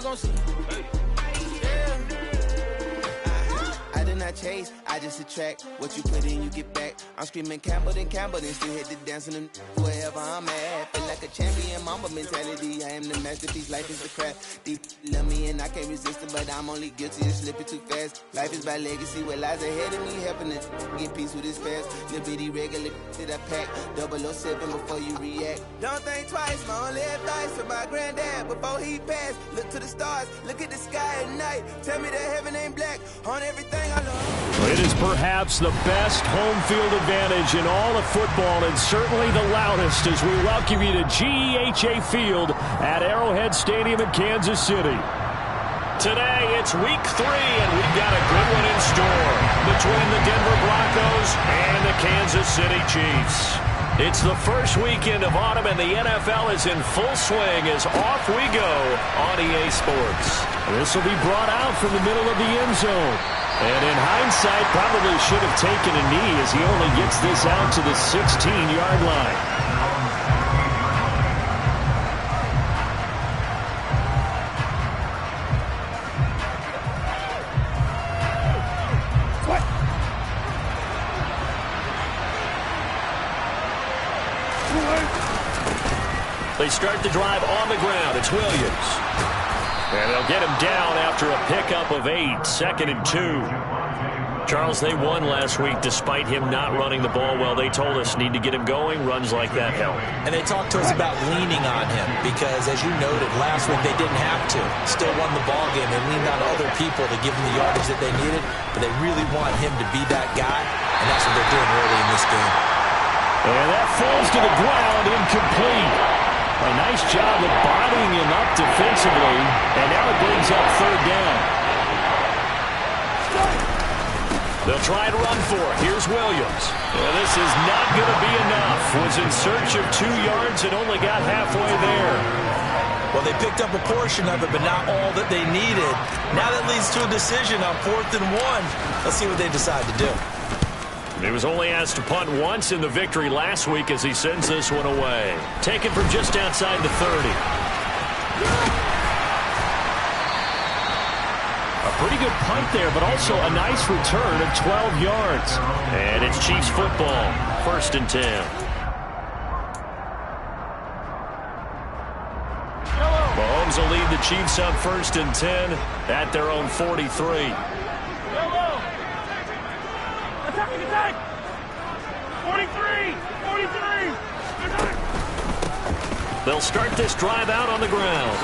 gon' see. I do not chase, I just attract. What you put in, you get back. I'm screaming Campbell, then still hit the dance and wherever I'm at. Feel like a champion, mama mentality. I am the masterpiece, life is the craft. Deep love me and I can't resist it, but I'm only guilty of slipping too fast. Life is by legacy, what lies ahead of me, helping it get peace with this past. Little bitty regular that I pack, 007 before you react. Don't think twice, my only advice for my granddad before he passed. Look to the stars, look at the sky at night. Tell me that heaven ain't black on everything I love. It is perhaps the best home field advantage in all of football, and certainly the loudest as we welcome you to GEHA Field at Arrowhead Stadium in Kansas City. Today, it's week 3, and we've got a good one in store between the Denver Broncos and the Kansas City Chiefs. It's the first weekend of autumn, and the NFL is in full swing as off we go on EA Sports. This will be brought out from the middle of the end zone. And in hindsight, probably should have taken a knee as he only gets this out to the 16-yard line. They start the drive on the ground. It's Williams. And they'll get him down after a pickup of 8, 2nd and 2. Charles, they won last week despite him not running the ball well. They told us need to get him going. Runs like that help. And they talked to us about leaning on him because, as you noted, last week they didn't have to. Still won the ball game. They leaned on other people to give them the yardage that they needed, but they really want him to be that guy, and that's what they're doing early in this game. And that falls to the ground, incomplete. A nice job of bodying him up defensively, and now it brings up 3rd down. They'll try to run for it. Here's Williams. And this is not going to be enough. Was in search of 2 yards and only got halfway there. Well, they picked up a portion of it, but not all that they needed. Now that leads to a decision on 4th and 1. Let's see what they decide to do. He was only asked to punt once in the victory last week as he sends this one away. Taken from just outside the 30. A pretty good punt there, but also a nice return of 12 yards. And it's Chiefs football, 1st and 10. Mahomes will lead the Chiefs up 1st and 10 at their own 43. 43! They'll start this drive out on the ground.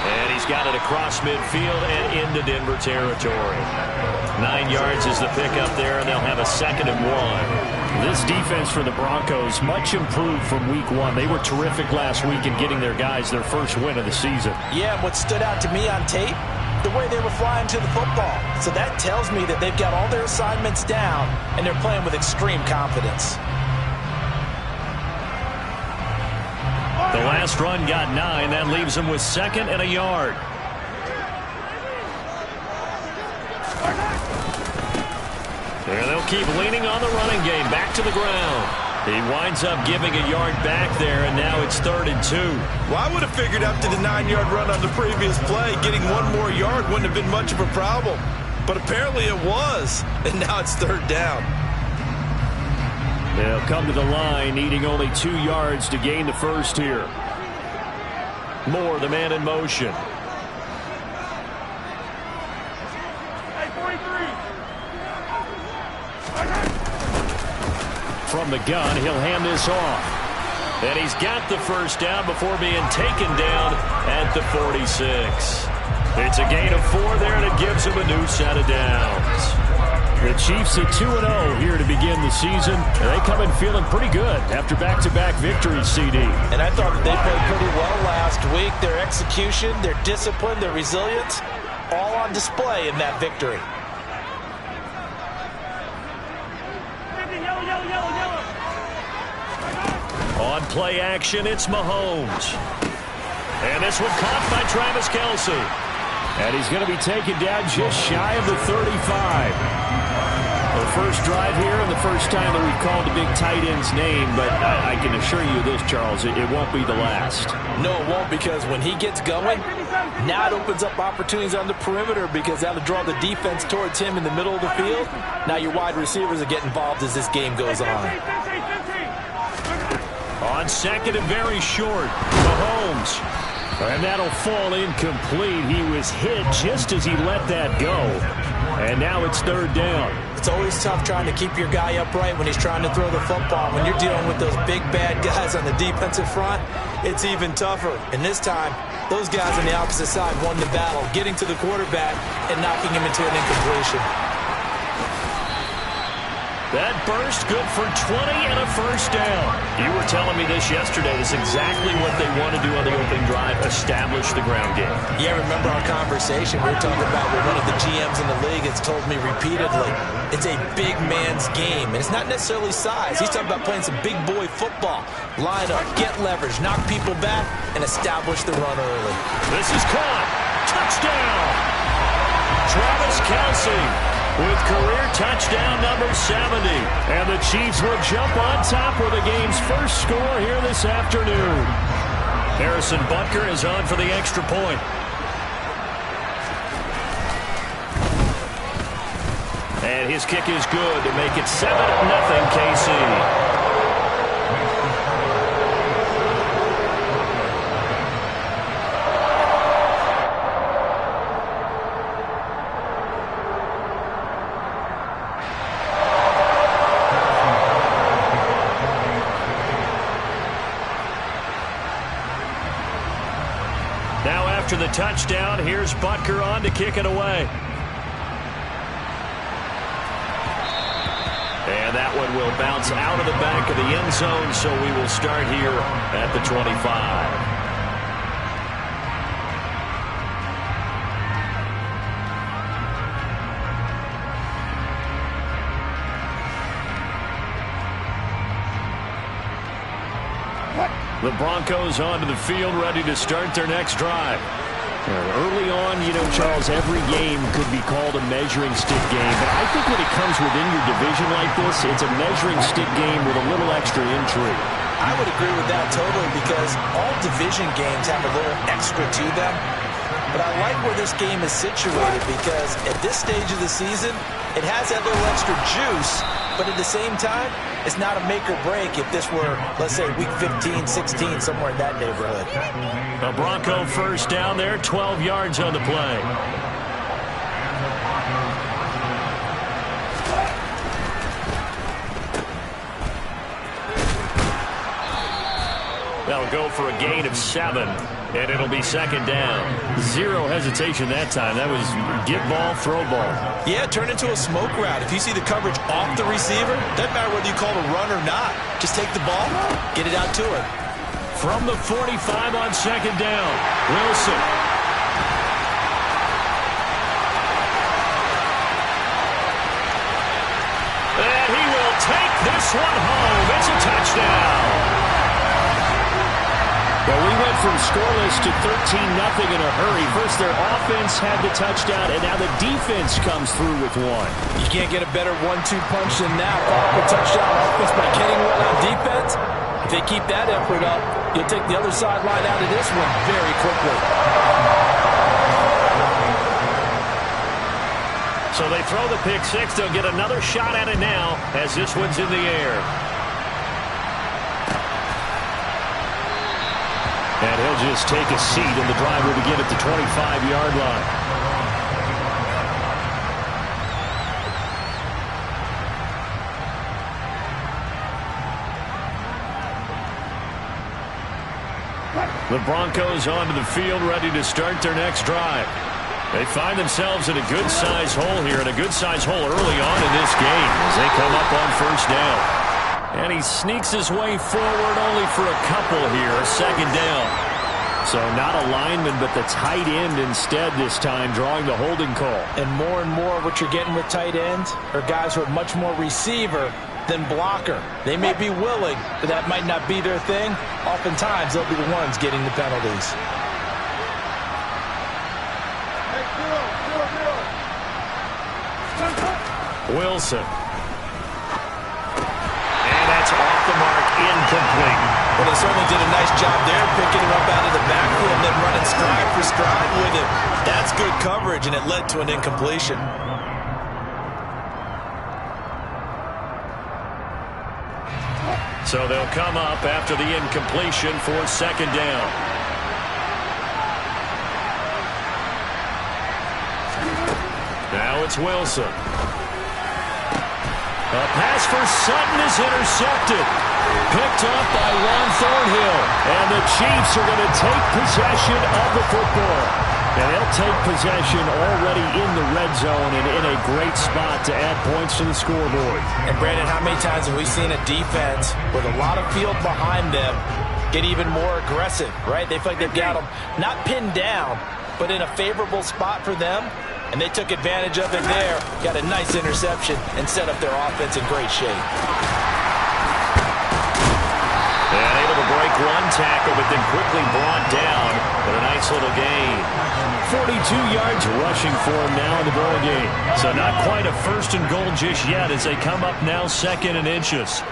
And he's got it across midfield and into Denver territory. 9 yards is the pickup there, and they'll have a 2nd and 1. This defense for the Broncos, much improved from week 1. They were terrific last week in getting their guys their first win of the season. Yeah, what stood out to me on tape, the way they were flying to the football. So that tells me that they've got all their assignments down, and they're playing with extreme confidence. The last run got 9. That leaves them with 2nd and a yard. And they'll keep leaning on the running game. Back to the ground. He winds up giving a yard back there, and now it's 3rd and 2. Well, I would have figured after the 9-yard run on the previous play, getting 1 more yard wouldn't have been much of a problem. But apparently it was, and now it's 3rd down. They'll come to the line, needing only 2 yards to gain the first here. Moore, the man in motion. From the gun, he'll hand this off. And he's got the first down before being taken down at the 46. It's a gain of 4 there, and it gives him a new set of downs. The Chiefs at 2-0 here to begin the season. And they come in feeling pretty good after back-to-back victories, CD. And I thought that they played pretty well last week. Their execution, their discipline, their resilience, all on display in that victory. On play action, it's Mahomes. And this one caught by Travis Kelce. And he's going to be taken down just shy of the 35. A first drive here and the first time that we've called the big tight end's name, but I can assure you this, Charles, it won't be the last. No, it won't, because when he gets going, now it opens up opportunities on the perimeter because that'll draw the defense towards him in the middle of the field. Now your wide receivers will get involved as this game goes on. On second and very short, Mahomes. And that'll fall incomplete. He was hit just as he let that go. And now it's third down. It's always tough trying to keep your guy upright when he's trying to throw the football. When you're dealing with those big, bad guys on the defensive front, it's even tougher. And this time, those guys on the opposite side won the battle, getting to the quarterback and knocking him into an incompletion. That burst good for 20 and a first down. You were telling me this yesterday. This is exactly what they want to do on the opening drive, establish the ground game. Yeah, remember our conversation we were talking about with one of the GMs in the league has told me repeatedly, it's a big man's game. And it's not necessarily size. He's talking about playing some big boy football. Line up, get leverage, knock people back, and establish the run early. This is caught. Touchdown. Travis Kelce with career touchdown number 70. And the Chiefs will jump on top with the game's first score here this afternoon. Harrison Butker is on for the extra point. And his kick is good to make it 7-0 KC. After the touchdown, here's Butker on to kick it away. And that one will bounce out of the back of the end zone, so we will start here at the 25. The Broncos onto the field, ready to start their next drive. Early on, you know, Charles, every game could be called a measuring stick game. But I think when it comes within your division like this, it's a measuring stick game with a little extra intrigue. I would agree with that totally because all division games have a little extra to them. But I like where this game is situated because at this stage of the season, it has that little extra juice. But at the same time, it's not a make or break if this were, let's say, week 15, 16, somewhere in that neighborhood. A Bronco first down there, 12 yards on the play. They'll go for a gain of 7, and it'll be second down. Zero hesitation that time. That was get ball, throw ball. Yeah, turn into a smoke route. If you see the coverage off the receiver, doesn't matter whether you call it a run or not. Just take the ball, get it out to him. From the 45 on second down, Wilson. And he will take this one home. It's a touchdown. Well, we went from scoreless to 13-0 in a hurry. First, their offense had the touchdown, and now the defense comes through with one. You can't get a better 1-2 punch than that. Follow up a touchdown offense by getting one on defense. If they keep that effort up, you'll take the other sideline out of this one very quickly. So they throw the pick six. They'll get another shot at it now as this one's in the air. And he'll just take a seat, and the drive will begin at the 25-yard line. The Broncos onto the field, ready to start their next drive. They find themselves in a good-size hole here, and a good-size hole early on in this game as they come up on first down. And he sneaks his way forward only for a couple here, second down. So not a lineman, but the tight end instead this time, drawing the holding call. And more what you're getting with tight ends are guys who are much more receiver than blocker. They may be willing, but that might not be their thing. Oftentimes, they'll be the ones getting the penalties. Wilson incomplete. Well, they certainly did a nice job there, picking him up out of the backfield and then running stride for stride with him. That's good coverage, and it led to an incompletion. So they'll come up after the incompletion for second down. Now it's Wilson. A pass for Sutton is intercepted. Picked up by Juan Thornhill. And the Chiefs are going to take possession of the football. And they'll take possession already in the red zone and in a great spot to add points to the scoreboard. And Brandon, how many times have we seen a defense with a lot of field behind them get even more aggressive, right? They feel like they've got them not pinned down, but in a favorable spot for them. And they took advantage of it there, got a nice interception, and set up their offense in great shape. And able to break one tackle, but then quickly brought down with a nice little gain. 42 yards rushing for him now in the ball game. So not quite a first and goal just yet as they come up now second and inches.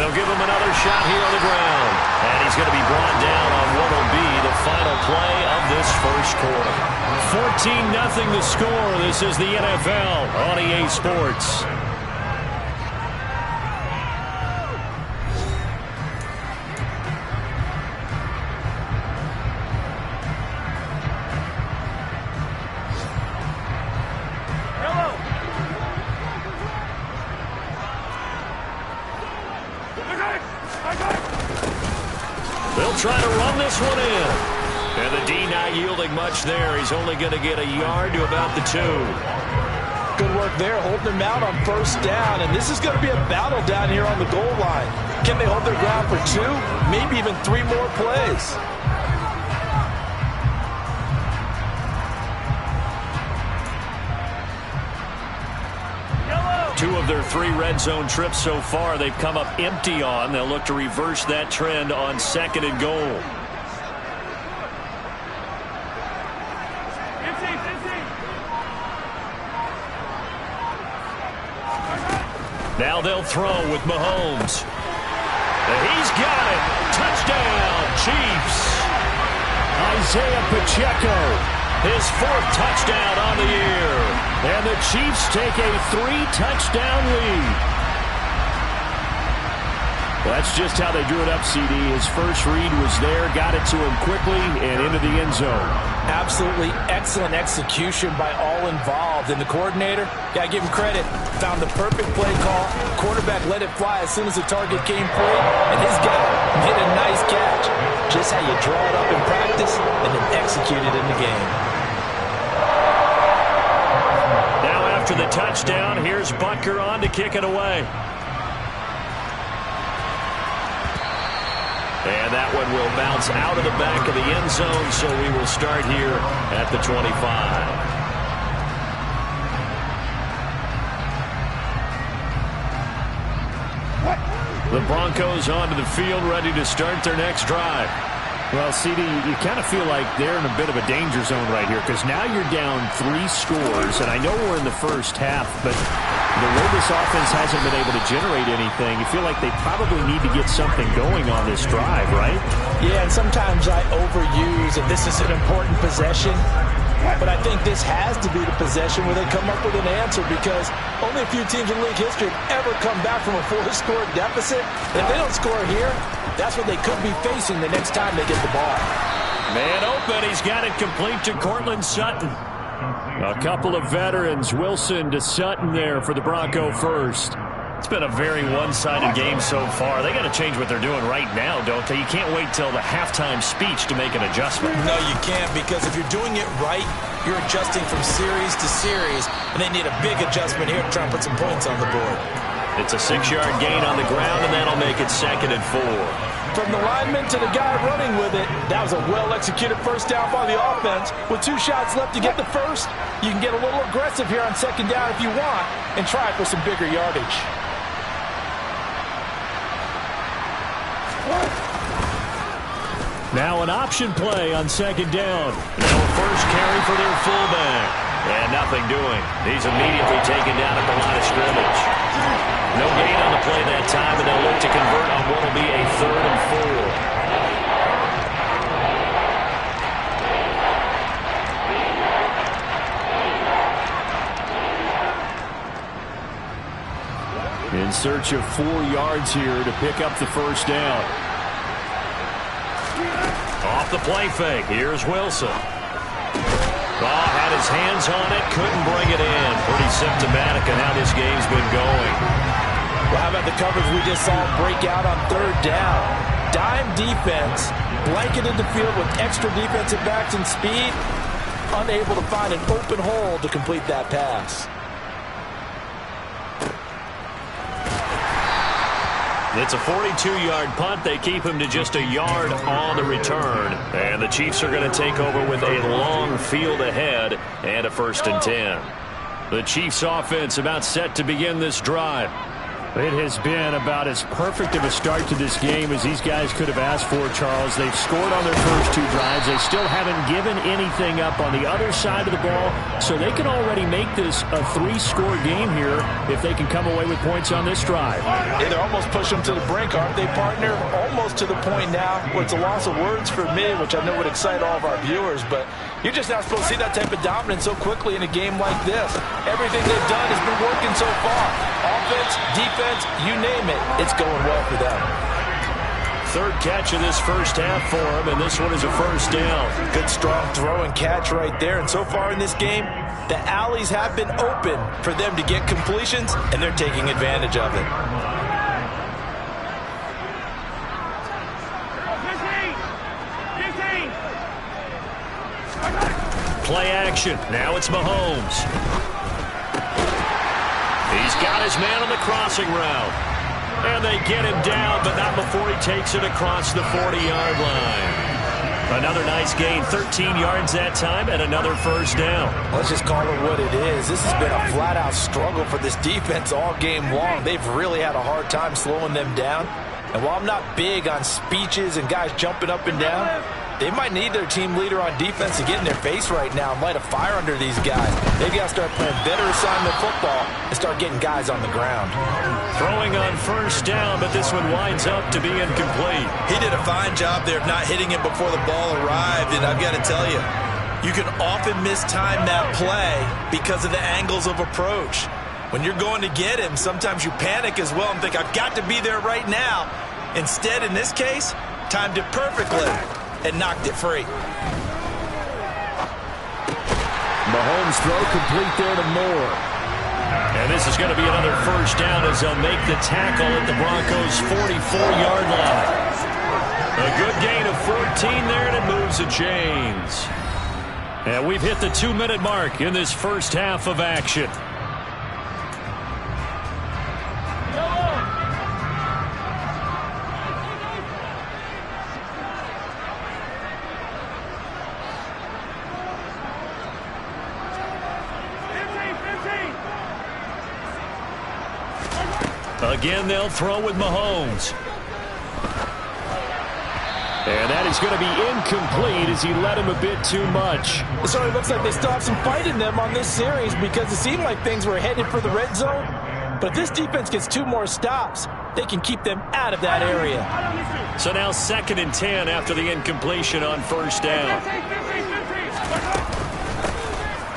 Give him another shot here on the ground. And he's going to be brought down on what will be the final play of this first quarter. 14-0 the score. This is the NFL on EA Sports. They'll try to run this one in. And the D not yielding much there. He's only going to get a yard to about the 2. Good work there, holding them out on first down. And this is going to be a battle down here on the goal line. Can they hold their ground for 2, maybe even 3 more plays? Two of their 3 red zone trips so far they've come up empty on. They'll look to reverse that trend on second and goal. Now they'll throw with Mahomes. He's got it. Touchdown, Chiefs. Isaiah Pacheco. His 4th touchdown on the year. And the Chiefs take a 3-touchdown lead. Well, that's just how they drew it up, CD. His first read was there, got it to him quickly, and into the end zone. Absolutely excellent execution by all involved. And the coordinator, got to give him credit, found the perfect play call. Quarterback let it fly as soon as the target came free, and his guy hit a nice catch. Just how you draw it up in practice and then execute it in the game. Now after the touchdown, here's Butker on to kick it away. And that one will bounce out of the back of the end zone, so we will start here at the 25. The Broncos onto the field, ready to start their next drive. Well, CD, you kind of feel like they're in a bit of a danger zone right here because now you're down 3 scores, and I know we're in the first half, but the way this offense hasn't been able to generate anything, you feel like they probably need to get something going on this drive, right? Yeah, and sometimes I overuse, and this is an important possession, but I think this has to be the possession where they come up with an answer because only a few teams in league history have ever come back from a 4-score deficit. And if they don't score here, that's what they could be facing the next time they get the ball. Man open, he's got it complete to Courtland Sutton. A couple of veterans, Wilson to Sutton there for the Bronco first. It's been a very one-sided game so far. They got to change what they're doing right now, don't they? You can't wait till the halftime speech to make an adjustment. No, you can't, because if you're doing it right, you're adjusting from series to series, and they need a big adjustment here to try and put some points on the board. It's a 6-yard gain on the ground, and that'll make it 2nd and 4. From the lineman to the guy running with it, that was a well-executed first down by the offense. With 2 shots left to get the first, you can get a little aggressive here on second down if you want and try for some bigger yardage. Now an option play on second down. Now a first carry for their fullback. And nothing doing. He's immediately taken down at the line of scrimmage. No gain on the play that time, and they'll look to convert on what will be a 3rd and 4. In search of 4 yards here to pick up the first down. Off the play fake. Here's Wilson. Had his hands on it, couldn't bring it in. Pretty symptomatic of how this game's been going. Well, how about the coverage we just saw break out on 3rd down? Dime defense, blanketed the field with extra defensive backs and speed, unable to find an open hole to complete that pass. It's a 42-yard punt. They keep him to just a yard on the return. And the Chiefs are going to take over with a long field ahead and a 1st and 10. The Chiefs offense about set to begin this drive. It has been about as perfect of a start to this game as these guys could have asked for, Charles. They've scored on their first 2 drives. They still haven't given anything up on the other side of the ball, so they can already make this a 3-score game here if they can come away with points on this drive. Yeah, they're almost pushing them to the brink, aren't they, partner? Almost to the point now where it's a loss of words for me, which I know would excite all of our viewers, but you're just not supposed to see that type of dominance so quickly in a game like this. Everything they've done has been working so far. Offense, defense, you name it, it's going well for them. 3rd catch of this first half for him, and this one is a 1st down. Good, strong throw and catch right there. And so far in this game, the alleys have been open for them to get completions, and they're taking advantage of it. 15. Play action. Now it's Mahomes. He's got his man on the crossing route. And they get him down, but not before he takes it across the 40-yard line. Another nice gain, 13 yards that time, and another 1st down. Let's just call it what it is. This has been a flat-out struggle for this defense all game long. They've really had a hard time slowing them down. And while I'm not big on speeches and guys jumping up and down, they might need their team leader on defense to get in their face right now and light a fire under these guys. They've got to start playing better assignment football and start getting guys on the ground. Throwing on 1st down, but this one winds up to be incomplete. He did a fine job there of not hitting it before the ball arrived, and I've got to tell you, you can often mistime that play because of the angles of approach. When you're going to get him, sometimes you panic as well and think, I've got to be there right now. Instead, in this case, timed it perfectly and knocked it free. Mahomes throw complete there to Moore. And this is going to be another 1st down as they'll make the tackle at the Broncos' 44-yard line. A good gain of 14 there, and it moves the chains. And we've hit the 2-minute mark in this first half of action. Again, they'll throw with Mahomes. And that is going to be incomplete as he led him a bit too much. So it looks like they still have some fight in them on this series because it seemed like things were headed for the red zone. But if this defense gets 2 more stops, they can keep them out of that area. So now 2nd and 10 after the incompletion on 1st down.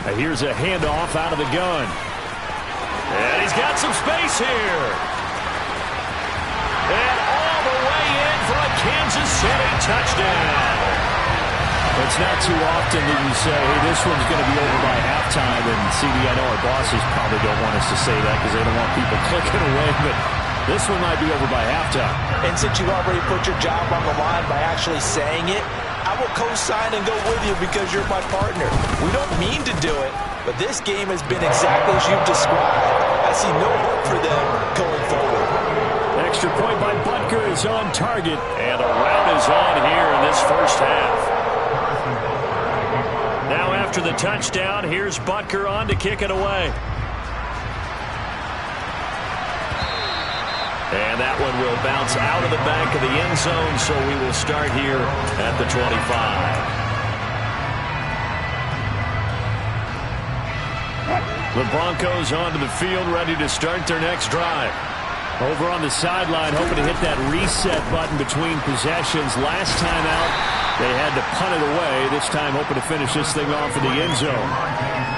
And here's a handoff out of the gun. And he's got some space here. And all the way in for a Kansas City touchdown. It's not too often that you say, hey, this one's going to be over by halftime. And CD, I know our bosses probably don't want us to say that because they don't want people clicking away. But this one might be over by halftime. And since you already put your job on the line by actually saying it, I will co-sign and go with you because you're my partner. We don't mean to do it, but this game has been exactly as you've described. I see no hope for them going forward. Extra point by Butker is on target, and a rout is on here in this first half. Now after the touchdown, here's Butker on to kick it away. And that one will bounce out of the back of the end zone, so we will start here at the 25. The Broncos onto the field, ready to start their next drive. Over on the sideline, hoping to hit that reset button between possessions. Last time out, they had to punt it away. This time, hoping to finish this thing off in the end zone.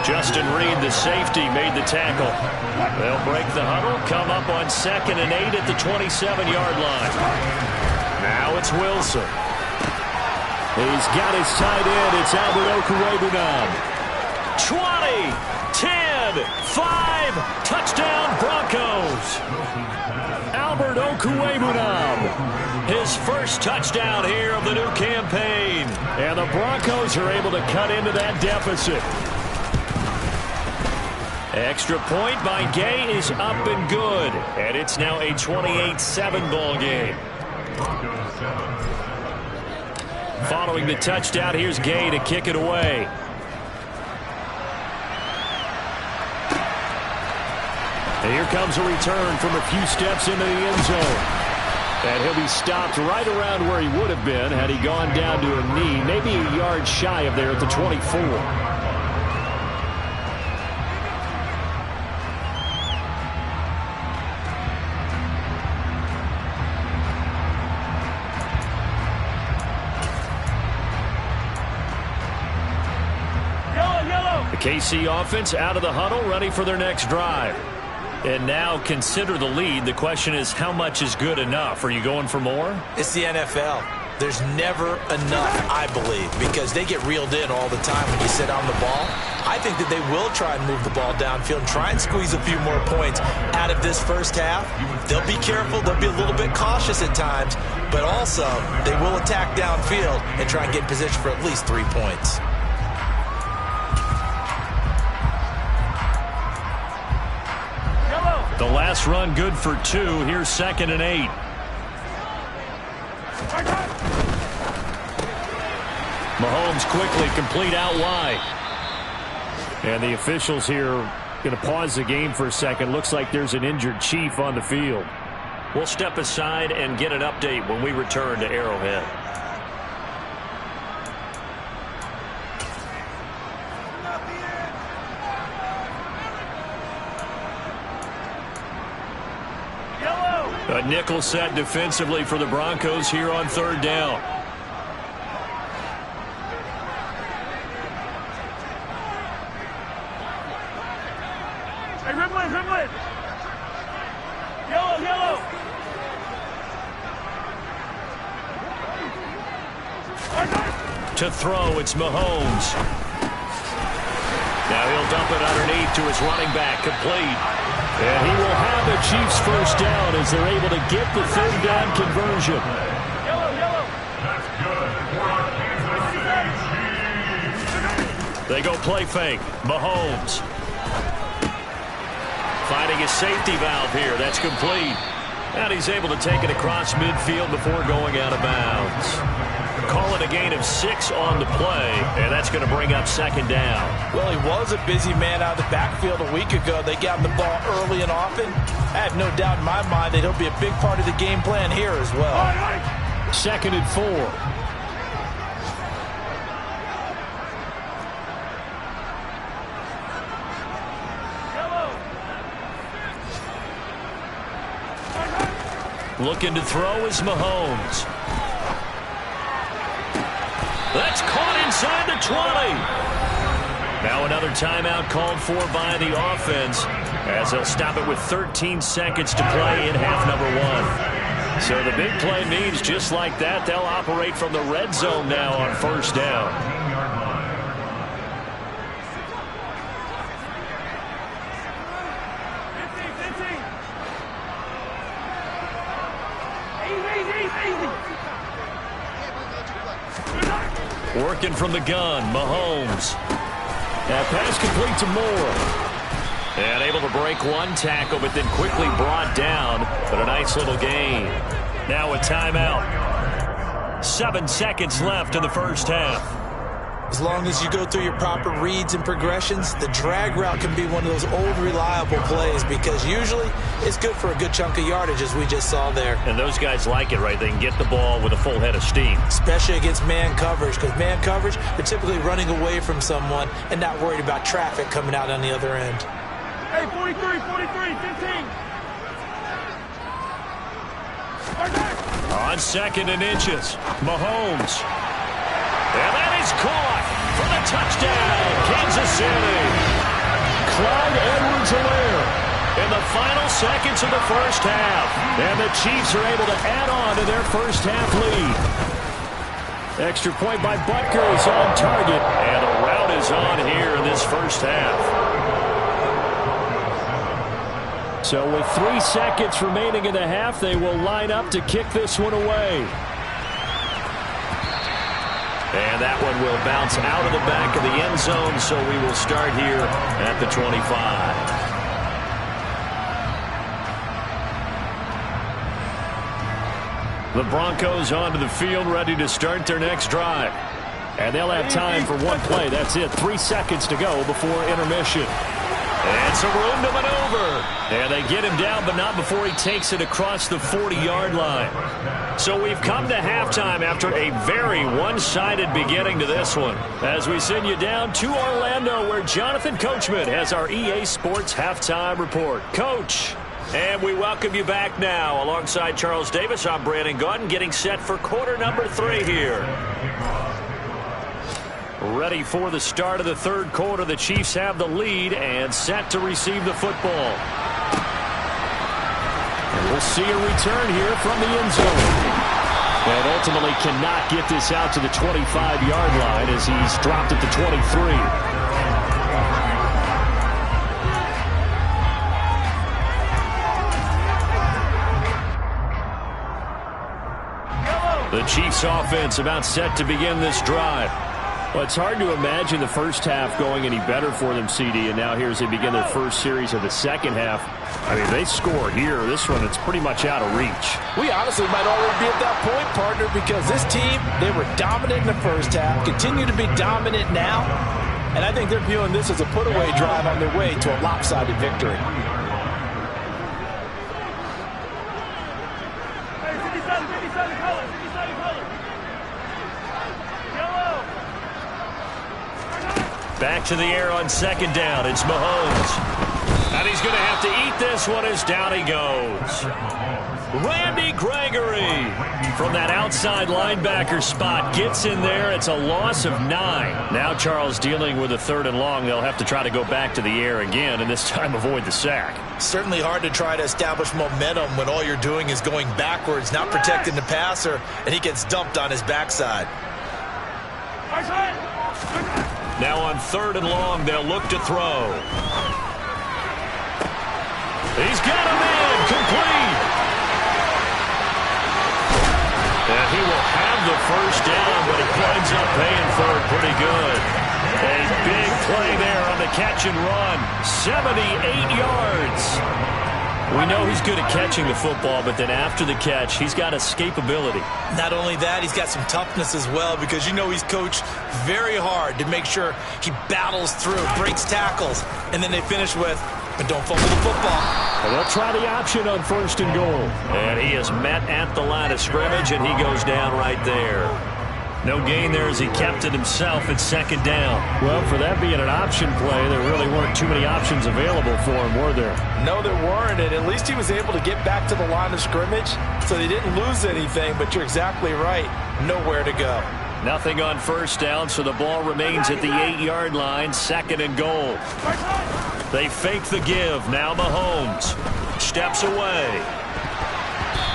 Justin Reed, the safety, made the tackle. They'll break the huddle, come up on 2nd and 8 at the 27-yard line. Now it's Wilson. He's got his tight end. It's Albert Okwuegbunam. 20, 10, 5, touchdown Broncos. Albert Okwuegbunam, his first touchdown here of the new campaign. And the Broncos are able to cut into that deficit. Extra point by Gay is up and good. And it's now a 28-7 ball game. Following the touchdown, here's Gay to kick it away. And here comes a return from a few steps into the end zone. And he'll be stopped right around where he would have been had he gone down to a knee, maybe a yard shy of there at the 24. KC offense out of the huddle, ready for their next drive. And now consider the lead. The question is, how much is good enough? Are you going for more? It's the NFL. There's never enough, I believe, because they get reeled in all the time when you sit on the ball. I think that they will try and move the ball downfield and try and squeeze a few more points out of this first half. They'll be careful. They'll be a little bit cautious at times, but also they will attack downfield and try and get in position for at least 3 points. The last run good for 2. Here's 2nd and 8. Mahomes quickly complete out wide. And the officials here going to pause the game for a second. Looks like there's an injured Chief on the field. We'll step aside and get an update when we return to Arrowhead. A nickel set defensively for the Broncos here on 3rd down. Hey, Rimlin, Rimlin! Yellow, yellow! To throw, it's Mahomes. Now he'll dump it underneath to his running back, complete. And he will have the Chiefs first down as they're able to get the 3rd down conversion. Yellow, yellow! They go play fake. Mahomes. Finding his safety valve here. That's complete. And he's able to take it across midfield before going out of bounds. Call it a gain of 6 on the play, and that's going to bring up 2nd down. Well, he was a busy man out of the backfield a week ago. They got him the ball early and often. I have no doubt in my mind that he'll be a big part of the game plan here as well. 2nd and 4. Looking to throw is Mahomes. That's caught inside the 20. Now another timeout called for by the offense as they'll stop it with 13 seconds to play in half number 1. So the big play means just like that, they'll operate from the red zone now on 1st down. Working from the gun, Mahomes. That pass complete to Moore. And able to break one tackle, but then quickly brought down. But a nice little gain. Now a timeout. 7 seconds left in the first half. As long as you go through your proper reads and progressions, the drag route can be one of those old reliable plays because usually it's good for a good chunk of yardage, as we just saw there. And those guys like it, right? They can get the ball with a full head of steam. Especially against man coverage, because man coverage, they're typically running away from someone and not worried about traffic coming out on the other end. Hey, 43, 15. On 2nd and inches, Mahomes. And that is caught for the touchdown, Kansas City. Clyde Edwards-Helaire in the final seconds of the first half. And the Chiefs are able to add on to their first half lead. Extra point by Butker is on target. And the route is on here in this first half. So with 3 seconds remaining in the half, they will line up to kick this one away. And that one will bounce out of the back of the end zone, so we will start here at the 25. The Broncos onto the field, ready to start their next drive. And they'll have time for one play. That's it. 3 seconds to go before intermission. And some room to maneuver. And they get him down, but not before he takes it across the 40-yard line. So we've come to halftime after a very one-sided beginning to this one. As we send you down to Orlando, where Jonathan Coachman has our EA Sports Halftime Report. Coach, and we welcome you back now. Alongside Charles Davis, I'm Brandon Gaudin, getting set for quarter number 3 here. Ready for the start of the third quarter. The Chiefs have the lead and set to receive the football. And we'll see a return here from the end zone. And ultimately cannot get this out to the 25-yard line as he's dropped at the 23. The Chiefs offense about set to begin this drive. Well, it's hard to imagine the first half going any better for them, CD, and now here as they begin their first series of the second half. I mean, they score here. This one, it's pretty much out of reach. We honestly might already be at that point, partner, because this team, they were dominant in the first half, continue to be dominant now, and I think they're viewing this as a put-away drive on their way to a lopsided victory. Back to the air on second down. It's Mahomes. And he's going to have to eat this one as down he goes. Randy Gregory from that outside linebacker spot gets in there. It's a loss of 9. Now Charles dealing with a 3rd and long. They'll have to try to go back to the air again and this time avoid the sack. Certainly hard to try to establish momentum when all you're doing is going backwards, not protecting the passer, and he gets dumped on his backside. Now on 3rd and long, they'll look to throw. He's got him in, complete. And he will have the first down, but he winds up paying for it pretty good. A big play there on the catch and run. 78 yards. We know he's good at catching the football, but then after the catch, he's got escapability. Not only that, he's got some toughness as well, because you know he's coached very hard to make sure he battles through, breaks tackles, and then they finish with, but don't fumble the football. And they'll try the option on 1st and goal. And he is met at the line of scrimmage, and he goes down right there. No gain there as he kept it himself at 2nd down. Well, for that being an option play, there really weren't too many options available for him, were there? No, there weren't, and at least he was able to get back to the line of scrimmage, so they didn't lose anything, but you're exactly right. Nowhere to go. Nothing on 1st down, so the ball remains at the 8-yard line, 2nd and goal. They fake the give. Now Mahomes steps away.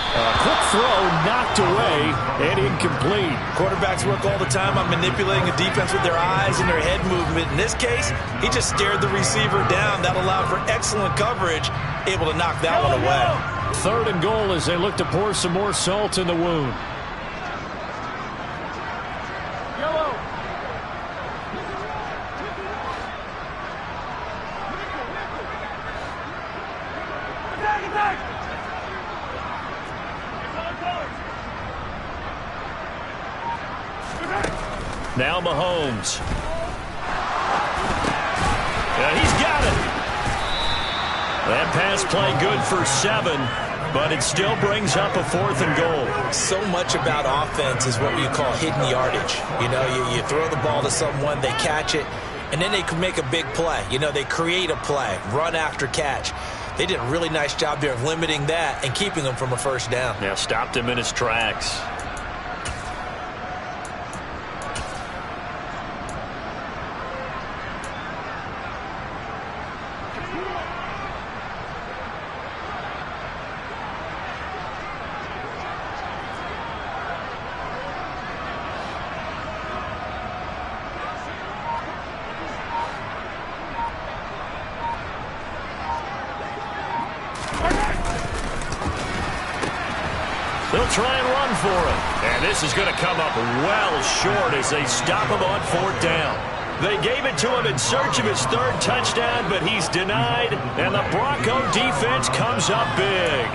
A quick throw knocked away and incomplete. Quarterbacks work all the time on manipulating a defense with their eyes and their head movement. In this case, he just stared the receiver down. That allowed for excellent coverage, able to knock that one away. 3rd and goal as they look to pour some more salt in the wound. Now Mahomes. And he's got it. That pass play good for 7, but it still brings up a 4th and goal. So much about offense is what you call hidden yardage. You know, you throw the ball to someone, they catch it, and then they can make a big play. You know, they create a play, run after catch. They did a really nice job there of limiting that and keeping him from a first down. Yeah, stopped him in his tracks. They'll try and run for it. And this is going to come up well short as they stop him on 4th down. They gave it to him in search of his 3rd touchdown, but he's denied, and the Bronco defense comes up big.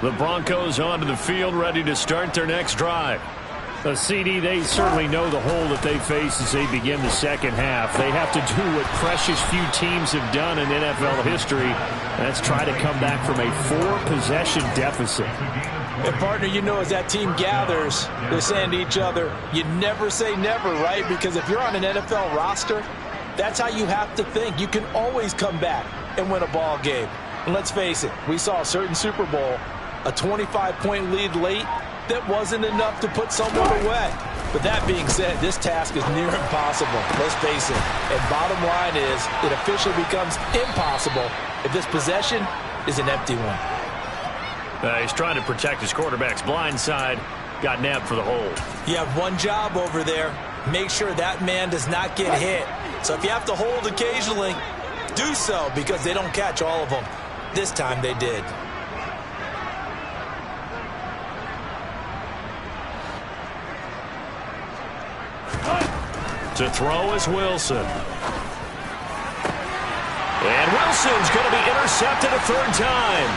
The Broncos onto the field, ready to start their next drive. CD, they certainly know the hole that they face as they begin the second half. They have to do what precious few teams have done in NFL history. That's try to come back from a 4-possession deficit. And, partner, you know, as that team gathers, they're saying to each other, you never say never, right? Because if you're on an NFL roster, that's how you have to think. You can always come back and win a ball game. And let's face it, we saw a certain Super Bowl, a 25-point lead late, that wasn't enough to put someone away. But that being said, this task is near impossible. Let's face it. And bottom line is, it officially becomes impossible if this possession is an empty one. He's trying to protect his quarterback's blind side. Got nabbed for the hold. You have one job over there. Make sure that man does not get hit. So if you have to hold occasionally, do so, because they don't catch all of them. This time they did. To throw is Wilson. And Wilson's going to be intercepted a 3rd time.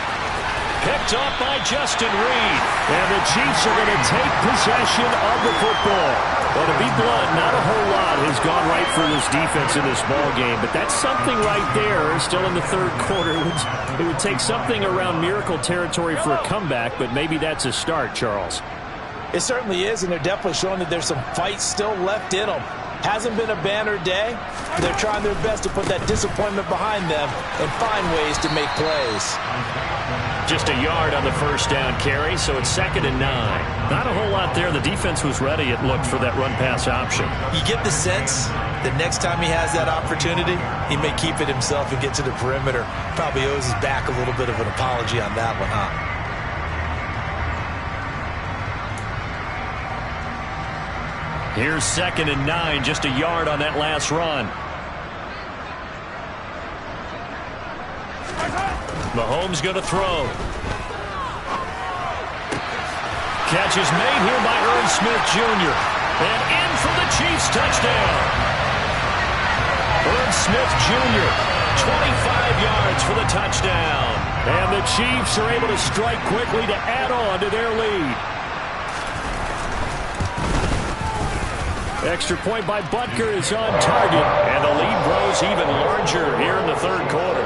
Picked off by Justin Reed. And the Chiefs are going to take possession of the football. Well, to be blunt, not a whole lot has gone right for this defense in this ball game. But that's something right there. Still in the 3rd quarter. It would take something around miracle territory for a comeback, but maybe that's a start, Charles. It certainly is, and they're definitely showing that there's some fight still left in them. Hasn't been a banner day. They're trying their best to put that disappointment behind them and find ways to make plays. Just a yard on the 1st down carry, so it's 2nd and 9. Not a whole lot there. The defense was ready, it looked, for that run-pass option. You get the sense that next time he has that opportunity, he may keep it himself and get to the perimeter. Probably owes his back a little bit of an apology on that one, huh? Here's 2nd and 9, just a yard on that last run. Mahomes going to throw. Catch is made here by Irv Smith Jr. And in for the Chiefs touchdown. Irv Smith Jr., 25 yards for the touchdown. And the Chiefs are able to strike quickly to add on to their lead. Extra point by Butker is on target, and the lead grows even larger here in the 3rd quarter.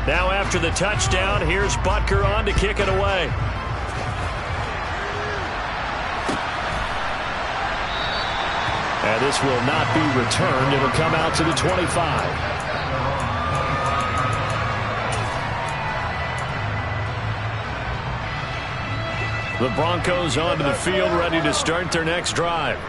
Now after the touchdown, here's Butker on to kick it away. And this will not be returned. It'll come out to the 25. The Broncos onto the field, ready to start their next drive.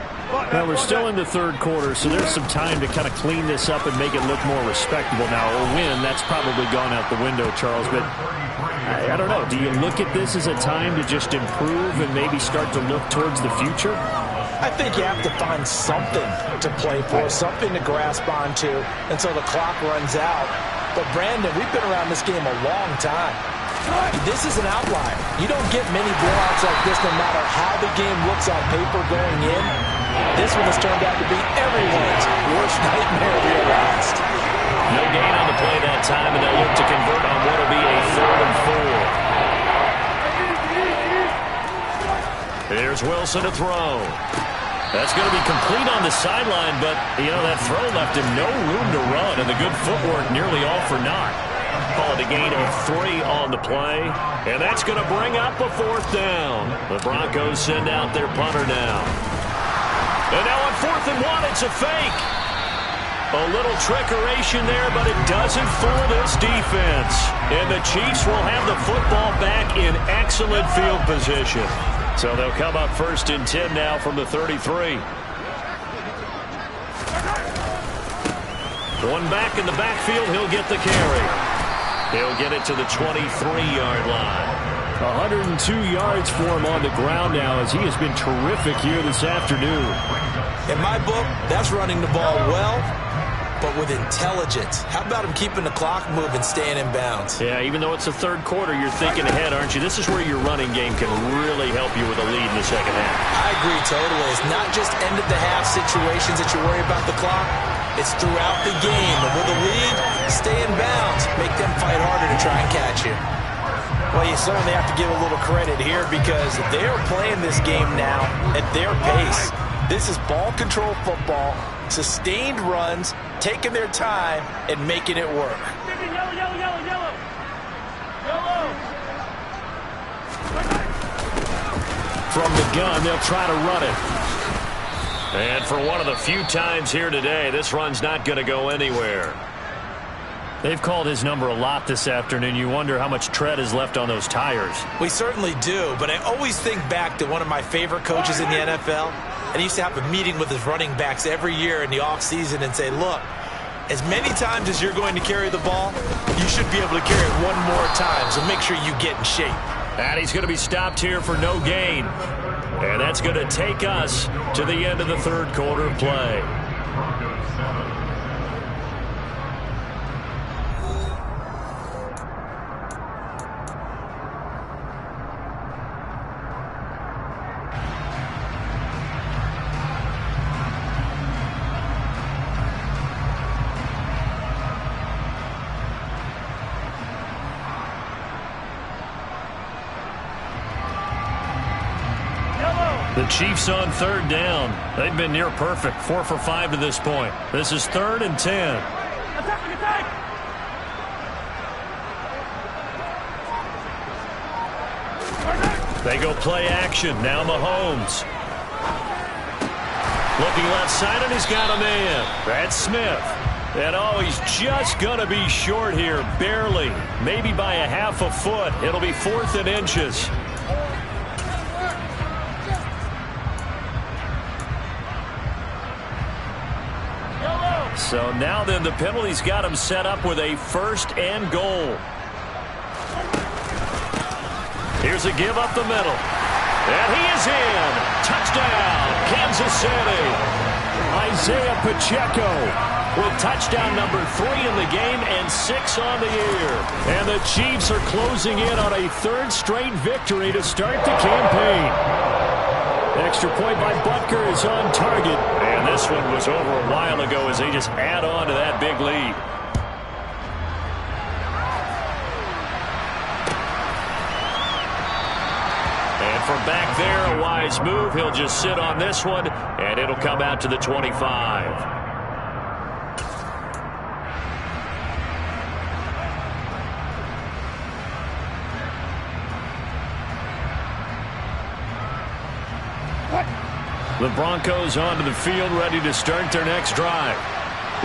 Now, we're still in the 3rd quarter, so there's some time to kind of clean this up and make it look more respectable. Now, a win, that's probably gone out the window, Charles, but I don't know. Do you look at this as a time to just improve and maybe start to look towards the future? I think you have to find something to play for, something to grasp onto until the clock runs out. But, Brandon, we've been around this game a long time. You this is an outlier. You don't get many blowouts like this no matter how the game looks on paper going in. This one has turned out to be everyone's worst nightmare realized. No gain on the play that time, and they'll look to convert on what will be a 3rd and 4. Here's Wilson to throw. That's going to be complete on the sideline, but, that throw left him no room to run, and the good footwork nearly all for naught. Call it a gain of 3 on the play, and that's going to bring up a 4th down. The Broncos send out their punter now. And now on 4th and 1, it's a fake. A little trickeration there, but it doesn't fool this defense. And the Chiefs will have the football back in excellent field position. So they'll come up 1st and 10 now from the 33. One back in the backfield, he'll get the carry. He'll get it to the 23-yard line. 102 yards for him on the ground now as he has been terrific here this afternoon. In my book, that's running the ball well, but with intelligence. How about him keeping the clock moving, staying in bounds? Yeah, even though it's the 3rd quarter, you're thinking ahead, aren't you? This is where your running game can really help you with a lead in the 2nd half. I agree totally. It's not just end-of-the-half situations that you worry about the clock. It's throughout the game. And with a lead, stay in bounds. Make them fight harder to try and catch you. Well, you certainly have to give a little credit here because they are playing this game now at their pace. This is ball control football, sustained runs, taking their time, and making it work. Yellow, yellow, yellow, yellow. Yellow. From the gun, they'll try to run it. And for one of the few times here today, this run's not going to go anywhere. They've called his number a lot this afternoon. You wonder how much tread is left on those tires. We certainly do, but I always think back to one of my favorite coaches in the NFL. And he used to have a meeting with his running backs every year in the offseason and say, look, as many times as you're going to carry the ball, you should be able to carry it one more time, so make sure you get in shape. And he's going to be stopped here for no gain. And that's going to take us to the end of the 3rd quarter of play. The Chiefs on 3rd down. They've been near perfect, 4 for 5 to this point. This is 3rd and 10. Attack, attack. They go play action. Now Mahomes. Looking left side, and he's got a man. That's Smith. And he's just going to be short here, barely. Maybe by a half a foot. It'll be 4th and inches. So now then the penalty's got him set up with a 1st and goal. Here's a give up the middle. And he is in. Touchdown, Kansas City. Isaiah Pacheco with touchdown number 3 in the game and 6 on the year. And the Chiefs are closing in on a 3rd straight victory to start the campaign. Extra point by Butker is on target. And this one was over a while ago as they just add on to that big lead. And from back there, a wise move. He'll just sit on this one, and it'll come out to the 25. The Broncos onto the field, ready to start their next drive.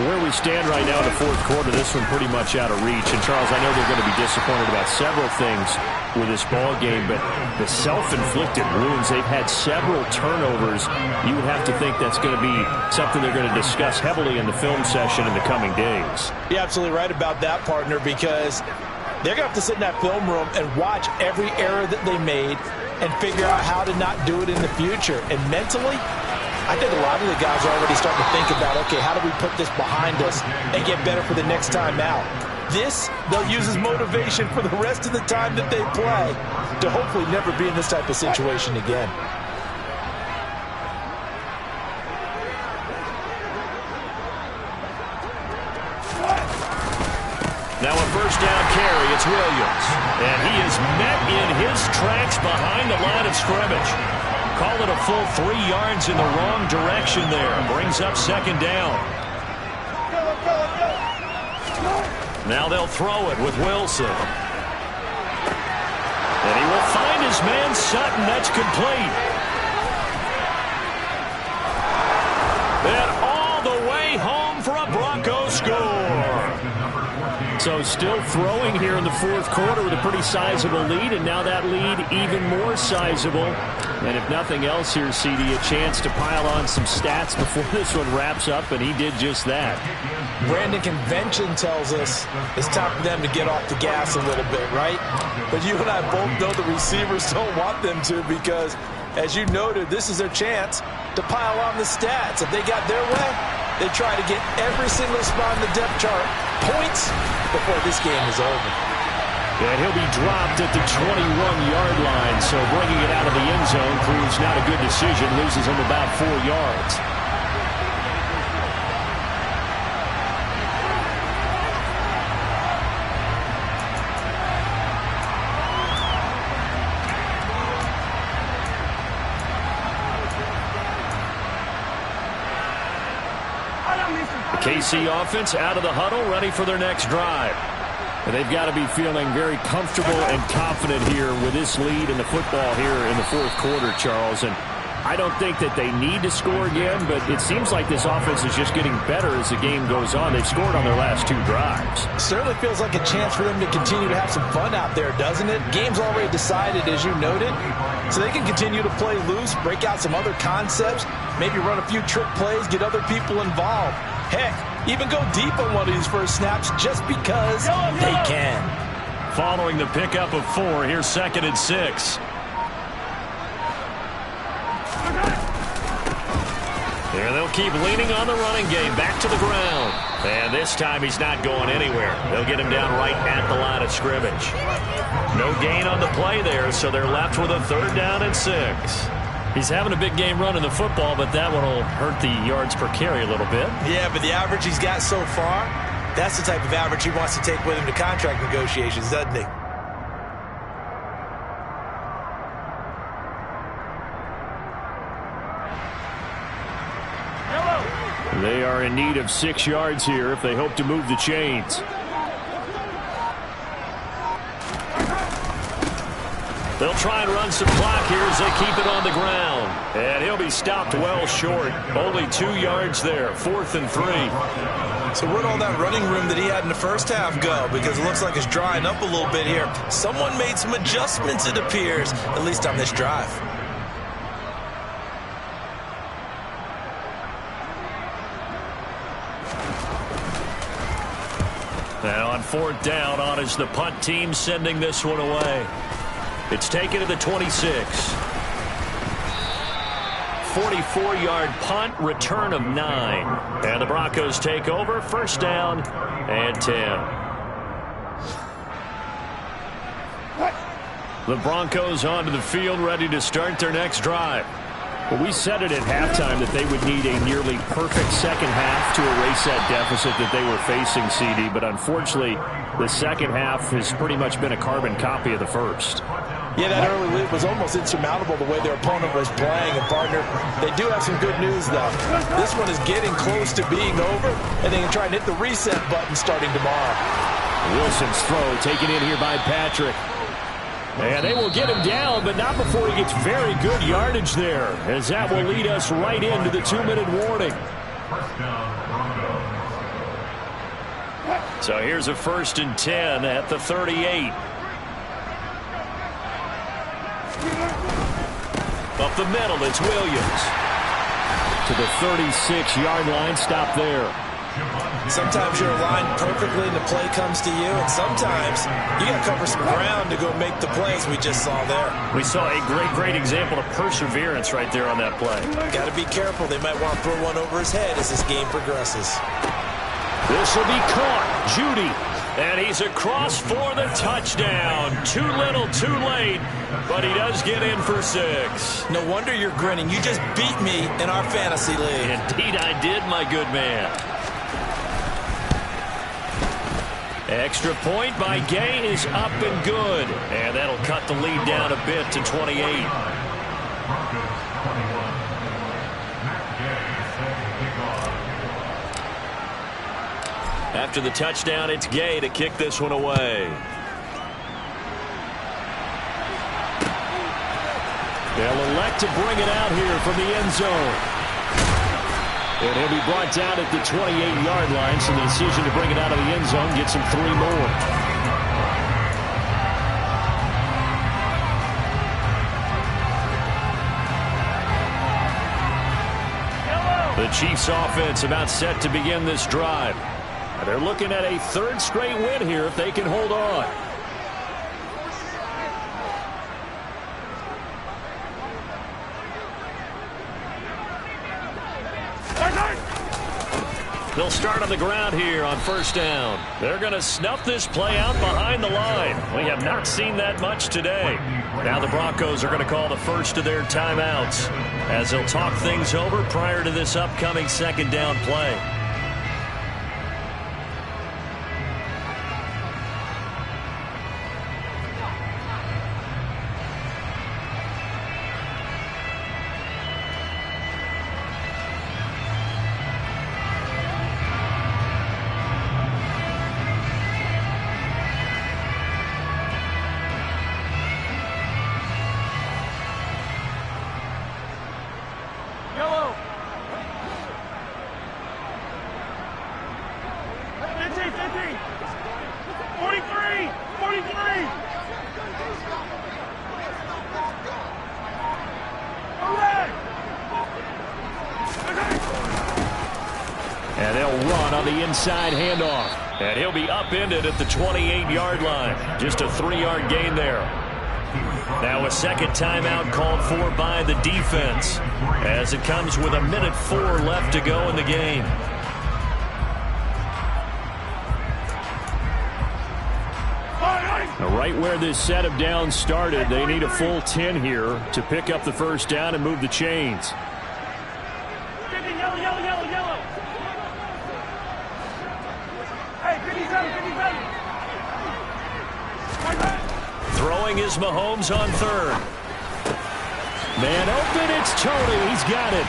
Where we stand right now in the 4th quarter, this one pretty much out of reach. And, Charles, I know they're going to be disappointed about several things with this ball game, but the self-inflicted wounds, they've had several turnovers. You would have to think that's going to be something they're going to discuss heavily in the film session in the coming days. You're absolutely right about that, partner, because they're going to have to sit in that film room and watch every error that they made and figure out how to not do it in the future. And mentally, I think a lot of the guys are already starting to think about, okay, how do we put this behind us and get better for the next time out? This, they'll use as motivation for the rest of the time that they play to hopefully never be in this type of situation again. Now a first down carry, it's Williams. And he is met in his tracks behind the line of scrimmage. Call it a full 3 yards in the wrong direction there. Brings up second down. Now they'll throw it with Wilson. And he will find his man Sutton. That's complete. And all the way home for a Bronco score. So still throwing here in the fourth quarter with a pretty sizable lead, and now that lead even more sizable. And if nothing else here, CD, a chance to pile on some stats before this one wraps up, and he did just that. Brandon, convention tells us it's time for them to get off the gas a little bit, right? But you and I both know the receivers don't want them to, because, as you noted, this is their chance to pile on the stats. If they got their way, they try to get every single spot in the depth chart points before this game is over. And he'll be dropped at the 21-yard line, so bringing it out of the end zone proves not a good decision, loses him about 4 yards. The KC offense out of the huddle, ready for their next drive. And they've got to be feeling very comfortable and confident here with this lead in the football here in the fourth quarter, Charles. And I don't think that they need to score again, but it seems like this offense is just getting better as the game goes on. They've scored on their last 2 drives. Certainly feels like a chance for them to continue to have some fun out there, doesn't it? Game's already decided, as you noted, so they can continue to play loose, break out some other concepts, maybe run a few trick plays, get other people involved. Heck, even go deep on one of these first snaps just because they can. Following the pickup of 4, here's 2nd and 6. There they'll keep leaning on the running game, back to the ground. And this time he's not going anywhere. They'll get him down right at the line of scrimmage. No gain on the play there, so they're left with a 3rd down and 6. He's having a big game running the football, but that one will hurt the yards per carry a little bit. Yeah, but the average he's got so far, that's the type of average he wants to take with him to contract negotiations, doesn't he? They are in need of 6 yards here if they hope to move the chains. They'll try and run some clock here as they keep it on the ground. And he'll be stopped well short. Only 2 yards there. 4th and 3. So where'd all that running room that he had in the first half go? Because it looks like it's drying up a little bit here. Someone made some adjustments, it appears, at least on this drive. Now on 4th down, on is the punt team sending this one away. It's taken to the 26. 44-yard punt, return of 9. And the Broncos take over, 1st down and 10. The Broncos onto the field, ready to start their next drive. Well, we said it at halftime that they would need a nearly perfect second half to erase that deficit that they were facing, CD. But unfortunately, the second half has pretty much been a carbon copy of the first. Yeah, that early lead was almost insurmountable the way their opponent was playing. And, partner, they do have some good news, though. This one is getting close to being over, and they can try and hit the reset button starting tomorrow. Wilson's throw taken in here by Patrick. And they will get him down, but not before he gets very good yardage there, as that will lead us right into the 2-minute warning. So here's a 1st and 10 at the 38. Up the middle, it's Williams. To the 36-yard line, stop there. Sometimes you're aligned perfectly and the play comes to you, and sometimes you got to cover some ground to go make the plays we just saw there. We saw a great example of perseverance right there on that play. Got to be careful. They might want to throw one over his head as this game progresses. This will be caught. Judy And he's across for the touchdown. Too little, too late, but he does get in for 6. No wonder you're grinning. You just beat me in our fantasy league. Indeed I did, my good man. Extra point by Gay is up and good. And that'll cut the lead down a bit to 28. After the touchdown, it's Gay to kick this one away. They'll elect to bring it out here from the end zone. And he'll be brought down at the 28-yard line, so the decision to bring it out of the end zone gets him 3 more. The Chiefs offense about set to begin this drive. They're looking at a 3rd straight win here if they can hold on. They'll start on the ground here on 1st down. They're going to snuff this play out behind the line. We have not seen that much today. Now the Broncos are going to call the first of their timeouts as they'll talk things over prior to this upcoming 2nd down play. And they'll run on the inside handoff. And he'll be upended at the 28-yard line. Just a 3-yard gain there. Now a 2nd timeout called for by the defense as it comes with 1:04 left to go in the game. Now right where this set of downs started, they need a full 10 here to pick up the 1st down and move the chains. Throwing is Mahomes on 3rd. Man open, it's Tony. He's got it.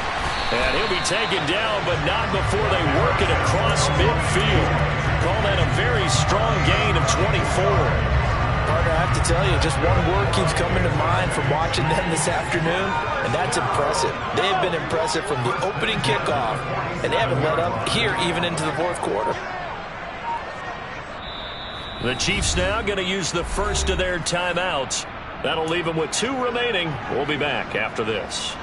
And he'll be taken down, but not before they work it across midfield. Call that a very strong gain of 24. Partner, I have to tell you, just one word keeps coming to mind from watching them this afternoon, and that's impressive. They have been impressive from the opening kickoff, and they haven't let up here even into the 4th quarter. The Chiefs now going to use the first of their timeouts. That'll leave them with 2 remaining. We'll be back after this.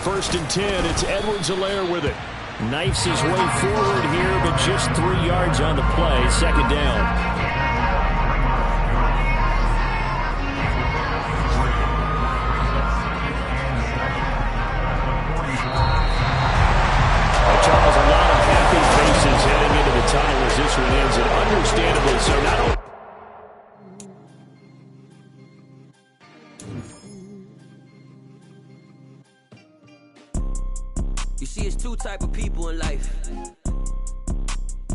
First and 10, it's Edwards-Helaire with it. Knifes his way forward here, but just 3 yards on the play. 2nd down. Charles, a lot of happy faces heading into the tunnel as this one ends, and understandably so. Not only you see, it's 2 type of people in life.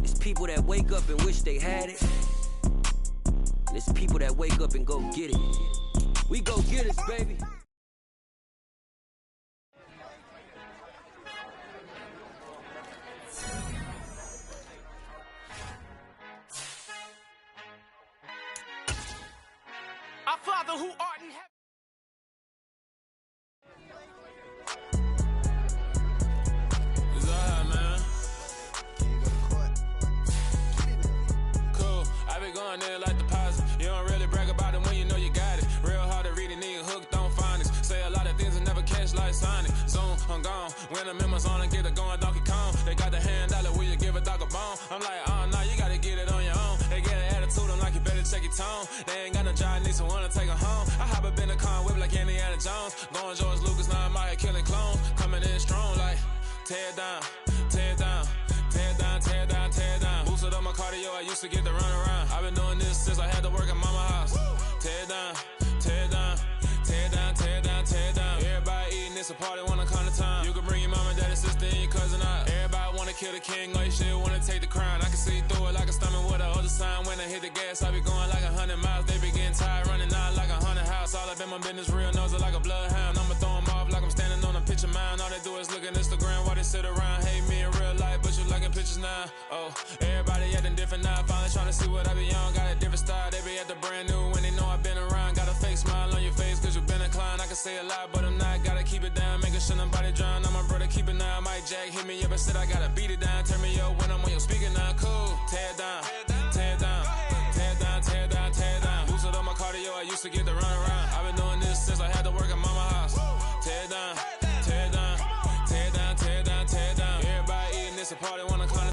It's people that wake up and wish they had it. And it's people that wake up and go get it. We go get it, baby. Our Father who art in heaven. Going there like deposit. You don't really brag about it when you know you got it. Real hard to read a nigga hooked on phonics. Say a lot of things and never catch like Sonic. Zoom, I'm gone. When I'm in my zone and get it going Donkey Kong. They got the hand dollar, will you give a dog a bone? I'm like, oh, nah, you gotta get it on your own. They get an attitude, I'm like, you better check your tone. They ain't got no job, need some tear it down, tear it down, tear it down, tear it down, tear it down. Boosted up my cardio, I used to get to run around. I've been doing this since I had to work at mama house. Tear it down, tear it down, tear it down, tear it down, tear it down. Everybody eating, it's a party, wanna come to time. You can bring your mama, daddy, sister, and your cousin out. Everybody wanna kill the king, or you shit wanna take the crown. I can see through it like a stomach with a other sign. When I hit the gas, I be going like 100 miles. They be getting tired, running out like 100 house. All up in my business, real nose like a bloodhound. I'ma throw them off like I'm standing on a picture mound. All they do is look at Instagram while they sit around. Hate me in real life, but you liking pictures now. Oh, everybody acting different now. Finally trying to see what I be on. Got a different style, they be at the brand new when they know I've been around. Got a fake smile on your face cause you been inclined. I can say a lot, but I'm not. Gotta keep it down, making sure nobody drown. I'm my brother, keep it now. Mike Jack hit me up and said I gotta beat it down. Turn me up when I'm on your speaker now. Cool, tear it down.